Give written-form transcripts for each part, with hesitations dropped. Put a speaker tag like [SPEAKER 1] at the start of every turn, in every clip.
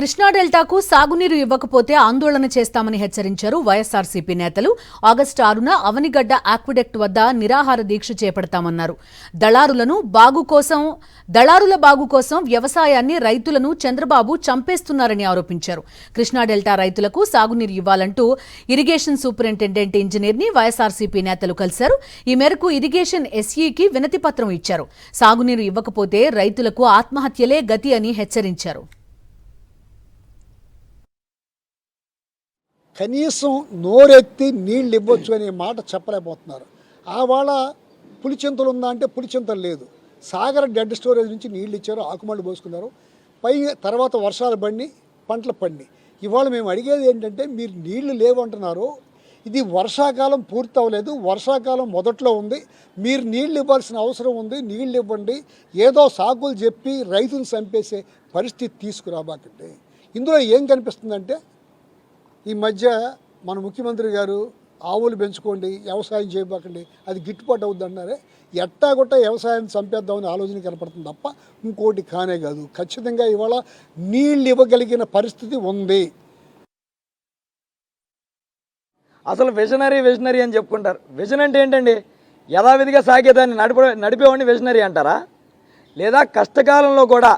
[SPEAKER 1] కృష్ణా డెల్టాకు సాగునీరు ఇవ్వకపోతే ఆందోళన చేస్తామని హెచ్చరించారు వైఎస్ఆర్సీపీ నేతలు. ఆగస్టు 6న అవనిగడ్డ ఆక్విడక్ట్ వద్ద నిరాహార దీక్ష చేపడతామన్నారు. దళారుల బాగు కోసం వ్యవసాయాన్ని, రైతులను చంద్రబాబు చంపేస్తున్నారని ఆరోపించారు. కృష్ణా డెల్టా రైతులకు సాగునీరు ఇవ్వాలంటూ ఇరిగేషన్ సూపరింటెండెంట్ ఇంజనీర్ని వైఎస్ఆర్సీపీ నేతలు కలిశారు. ఈ మేరకు ఇరిగేషన్ ఎస్ఈకి వినతి పత్రం ఇచ్చారు. సాగునీరు ఇవ్వకపోతే రైతులకు ఆత్మహత్యలే గతి అని హెచ్చరించారు.
[SPEAKER 2] కనీసం నోరెత్తి నీళ్ళు ఇవ్వచ్చు అనే మాట చెప్పలేకపోతున్నారు. ఆవాళ పులిచింతలు ఉందా అంటే పులిచింతలు లేదు. సాగర్ డెడ్ స్టోరేజ్ నుంచి నీళ్ళు ఇచ్చారు, ఆకుమళ్ళు పోసుకున్నారు. తర్వాత వర్షాలు పడి పంటలు పండి. ఇవాళ మేము అడిగేది ఏంటంటే, మీరు నీళ్లు లేవంటున్నారు, ఇది వర్షాకాలం పూర్తి అవ్వలేదు, వర్షాకాలం మొదట్లో ఉంది, మీరు నీళ్ళు ఇవ్వాల్సిన అవసరం ఉంది, నీళ్ళు ఇవ్వండి. ఏదో సాకులు చెప్పి రైతును చంపేసే పరిస్థితి తీసుకురాబాకండి. ఇందులో ఏం కనిపిస్తుందంటే, ఈ మధ్య మన ముఖ్యమంత్రి గారు ఆవులు పెంచుకోండి, వ్యవసాయం చేయబాకండి, అది గిట్టుబాటు అవుద్ది అన్నారే. ఎట్టాగొట్ట వ్యవసాయం చంపేద్దామని ఆలోచన కనపడుతుంది తప్ప ఇంకోటి కానే కాదు. ఖచ్చితంగా ఇవాళ నీళ్ళు ఇవ్వగలిగిన పరిస్థితి ఉంది.
[SPEAKER 3] అసలు విజనరీ అని చెప్పుకుంటారు. విజన్ అంటే ఏంటండి? యథావిధిగా సాగేదాన్ని నడిపేవాడిని విజనరీ అంటారా? లేదా కష్టకాలంలో కూడా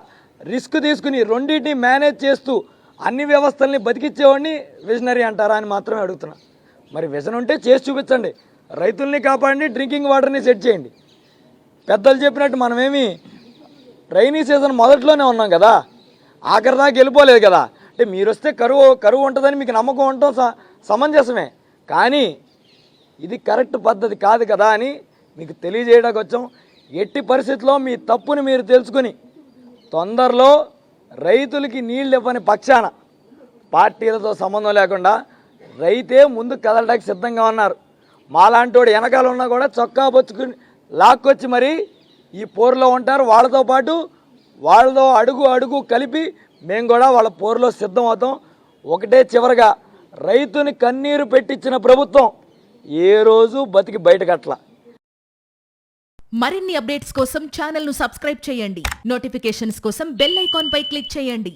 [SPEAKER 3] రిస్క్ తీసుకుని రెండింటిని మేనేజ్ చేస్తూ అన్ని వ్యవస్థల్ని బతికించేవాడిని విజనరీ అంటారా అని మాత్రమే అడుగుతున్నా. మరి విజన్ ఉంటే చేసి చూపించండి. రైతుల్ని కాపాడండి, డ్రింకింగ్ వాటర్ని సెట్ చేయండి. పెద్దలు చెప్పినట్టు మనమేమి రైనీ సీజన్ మొదట్లోనే ఉన్నాం కదా, ఆఖరి దాకా వెళ్ళిపోలేదు కదా. అంటే మీరు వస్తే కరువు ఉంటుందని మీకు నమ్మకం ఉండటం సమంజసమే, కానీ ఇది కరెక్ట్ పద్ధతి కాదు కదా అని మీకు తెలియజేయడానికి వచ్చాం. ఎట్టి పరిస్థితుల్లో మీ తప్పుని మీరు తెలుసుకుని తొందరలో రైతులకి నీళ్ళు ఇవ్వని పక్షాన పార్టీలతో సంబంధం లేకుండా రైతే ముందు కదలడానికి సిద్ధంగా ఉన్నారు. మాలాంటి వాడు వెనకాల ఉన్నా కూడా చొక్కా పొచ్చుకుని లాక్కొచ్చి మరి ఈ పోరులో ఉంటారు. వాళ్ళతో పాటు వాళ్ళతో అడుగు కలిపి మేము కూడా వాళ్ళ పోరులో సిద్ధం అవుతాం. ఒకటే చివరగా, రైతుని కన్నీరు పెట్టించిన ప్రభుత్వం ఏ రోజు బతికి బయటకట్ల.
[SPEAKER 4] మరిన్ని అప్డేట్స్ కోసం ఛానల్ ను సబ్స్క్రైబ్ చేయండి. నోటిఫికేషన్స్ కోసం బెల్ ఐకాన్ పై క్లిక్ చేయండి.